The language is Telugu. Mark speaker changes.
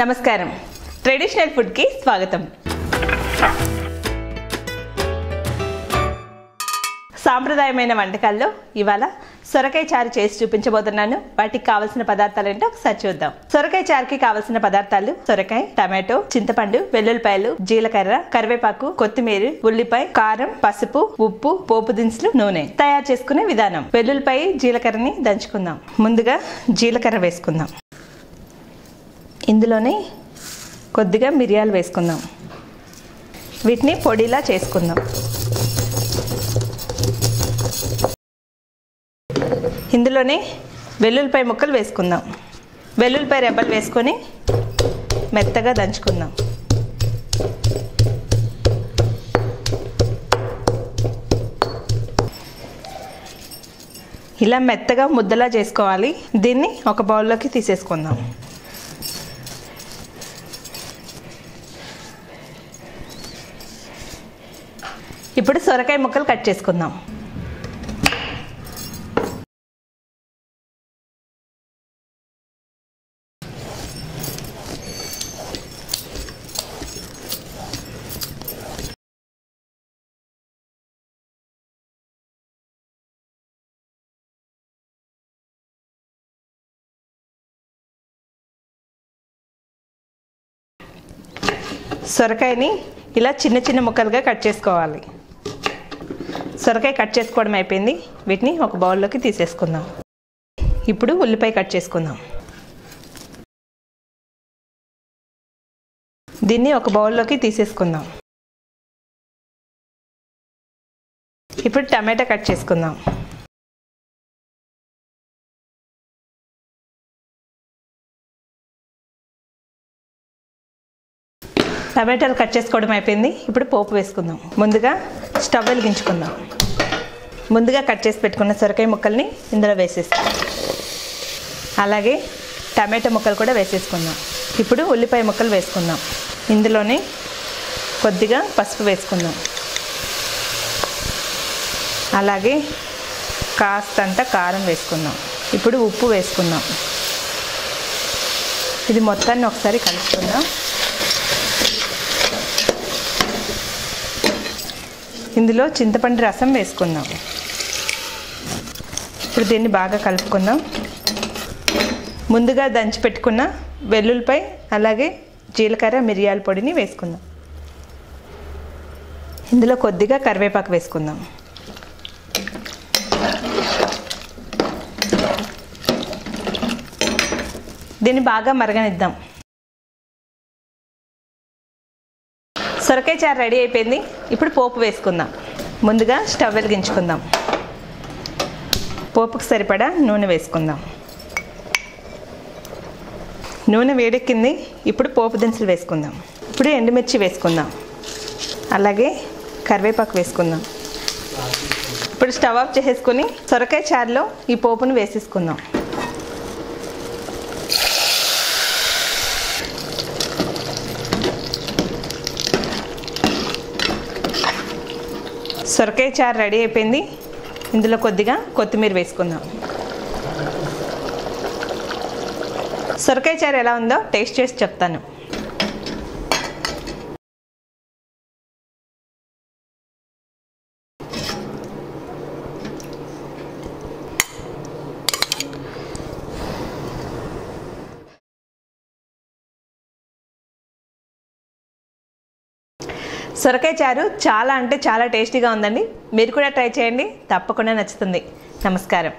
Speaker 1: నమస్కారం, ట్రెడిషనల్ ఫుడ్ కి స్వాగతం. సాంప్రదాయమైన వంటకాల్లో ఇవాళ సొరకాయ చారు చేసి చూపించబోతున్నాను. వాటికి కావాల్సిన పదార్థాలు ఏంటో ఒకసారి చూద్దాం. సొరకాయ చారుకి కావాల్సిన పదార్థాలు: సొరకాయ, టమాటో, చింతపండు, వెల్లుల్లిపాయలు, జీలకర్ర, కరివేపాకు, కొత్తిమీర, ఉల్లిపాయ, కారం, పసుపు, ఉప్పు, పోపు దినుసులు, నూనె. తయారు చేసుకునే విధానం: వెల్లుల్లిపాయ, జీలకర్రని దంచుకుందాం. ముందుగా జీలకర్ర వేసుకుందాం. ఇందులోనే కొద్దిగా మిరియాలు వేసుకుందాం. వీటిని పొడిలా చేసుకుందాం. ఇందులోనే వెల్లుల్లిపాయ ముక్కలు వేసుకుందాం. వెల్లుల్లిపాయ రెబ్బలు వేసుకొని మెత్తగా దంచుకుందాం. ఇలా మెత్తగా ముద్దలా చేసుకోవాలి. దీన్ని ఒక బౌల్లోకి తీసేసుకుందాం. ఇప్పుడు సొరకాయ ముక్కలు కట్ చేసుకుందాం. సొరకాయని ఇలా చిన్న చిన్న ముక్కలుగా కట్ చేసుకోవాలి. సొరకాయ కట్ చేసుకోవడం అయిపోయింది. వీటిని ఒక బౌల్లోకి తీసేసుకుందాం. ఇప్పుడు ఉల్లిపాయ కట్ చేసుకుందాం. దీన్ని ఒక బౌల్లోకి తీసేసుకుందాం. ఇప్పుడు టమాటా కట్ చేసుకుందాం. టమాటాలు కట్ చేసుకోవడం అయిపోయింది. ఇప్పుడు పోపు వేసుకుందాం. ముందుగా స్టవ్ వెలిగించుకుందాం. ముందుగా కట్ చేసి పెట్టుకున్న సొరకాయ ముక్కల్ని ఇందులో వేసేసుకుందాం. అలాగే టమాటా ముక్కలు కూడా వేసేసుకుందాం. ఇప్పుడు ఉల్లిపాయ ముక్కలు వేసుకుందాం. ఇందులోనే కొద్దిగా పసుపు వేసుకుందాం. అలాగే కాస్తంత కారం వేసుకుందాం. ఇప్పుడు ఉప్పు వేసుకుందాం. ఇది మొత్తాన్ని ఒకసారి కలుపుకుందాం. ఇందులో చింతపండు రసం వేసుకుందాం. ఇప్పుడు దీన్ని బాగా కలుపుకుందాం. ముందుగా దంచి పెట్టుకున్న వెల్లుల్లిపాయ, అలాగే జీలకర్ర, మిరియాల పొడిని వేసుకుందాం. ఇందులో కొద్దిగా కరివేపాకు వేసుకుందాం. దీన్ని బాగా మరగనిద్దాం. సొరకాయ చారు రెడీ అయిపోయింది. ఇప్పుడు పోపు వేసుకుందాం. ముందుగా స్టవ్ వెలిగించుకుందాం. పోపుకి సరిపడా నూనె వేసుకుందాం. నూనె వేడెక్కింది. ఇప్పుడు పోపు దినుసులు వేసుకుందాం. ఇప్పుడు ఎండుమిర్చి వేసుకుందాం. అలాగే కరివేపాకు వేసుకుందాం. ఇప్పుడు స్టవ్ ఆఫ్ చేసేసుకొని సొరకాయ చారులో ఈ పోపును వేసేసుకుందాం. సొరకాయ చారు రెడీ అయిపోయింది. ఇందులో కొద్దిగా కొత్తిమీర వేసుకుందాం. సొరకాయ చారు ఎలా ఉందో టేస్ట్ చేసి చెప్తాను. సొరకాయ చారు చాలా అంటే చాలా టేస్టీగా ఉందండి. మీరు కూడా ట్రై చేయండి, తప్పకుండా నచ్చుతుంది. నమస్కారం.